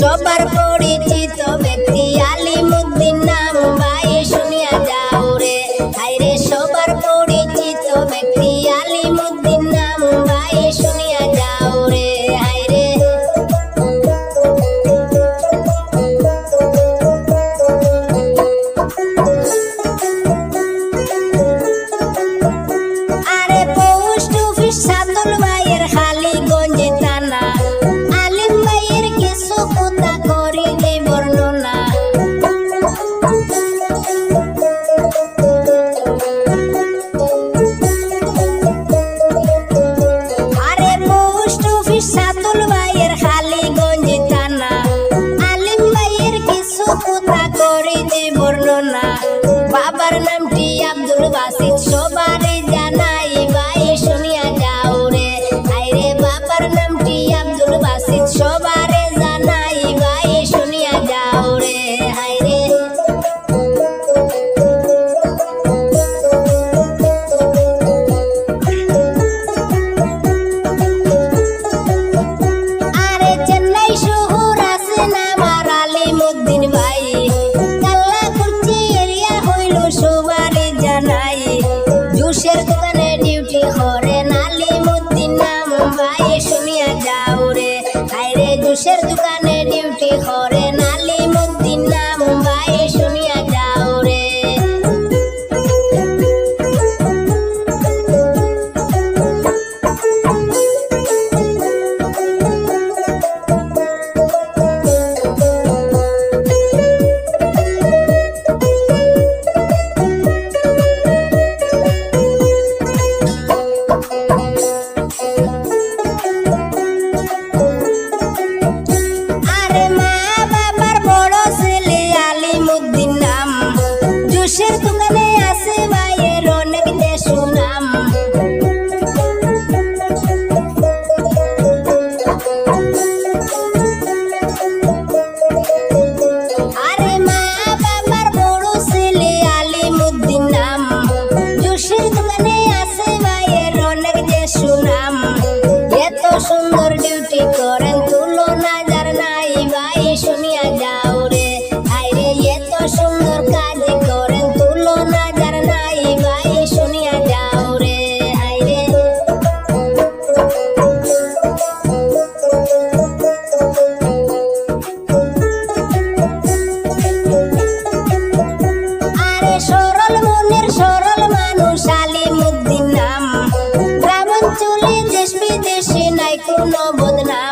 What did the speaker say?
সবার পরিচিত ব্যক্তি আলিমুদ্দিন নাম ভাই শুনিয়া যাও রে। হায়রে সবার পরিচিত ব্যক্তি আলিমুদ্দিন নাম ভাই শুনিয়া যাও রে। হায়রে আরে পোস্ট অফিস সাদুল ভাইয়ের খালিগঞ্জে থানা আলিম ভাইয়ের কিছু কথা করিলে বর্ণনা। আরে পোস্ট অফিস সাদুল ভাইয়ের খালিগঞ্জে থানা আলিম ভাইয়ের কিছু কথা করিলে বর্ণনা। বাবার নামটি আব্দুল বাসিত সবারই জানাই ভাই শুনিয়া যাও রে। হায়রে বাবার নামটি আব্দুল বাসিত সবারে জানাই ভাই শুনিয়া যাও রে। হায়রে আরে চেন্নাই শহর আছে না আমার আলিমুদ্দিন ভাই কাল্লাকুর্চি এরিয়া হইল সবারে জানাই। জুসের দোকানে ডিউটি করেন আলিমুদ্দিন নাম ভাই শুনিয়া যাও রে। হায়রে জুসের দোকানে ডিউটি করেন আলিমুদ্দিন নাম ভাই শুনিয়া যাও রে। আরে মা বাবার বড় ছেলে আলিমুদ্দিন নাম জুসের দোকানে আছে ভাইয়ের অনেক যে সুনাম। আরে মা বাবার বড় ছেলে আলিমুদ্দিন নাম জুসের দোকানে আছে ভাইয়ের অনেক যে সুনাম। এত সুন্দর ডিউটি করেন তুলনা যার নাই ভাই শুনিয়া যাও রে। হায়রে এত সুন্দর কাজ করেন তুলনা যার নাই ভাই শুনিয়া যাও রে। হায়রে আরে সরল মনের সরল মানুষ আলিমুদ্দিন নাম গ্রামাঞ্চলে দেশ বিদেশে নাই কোনো বদনাম।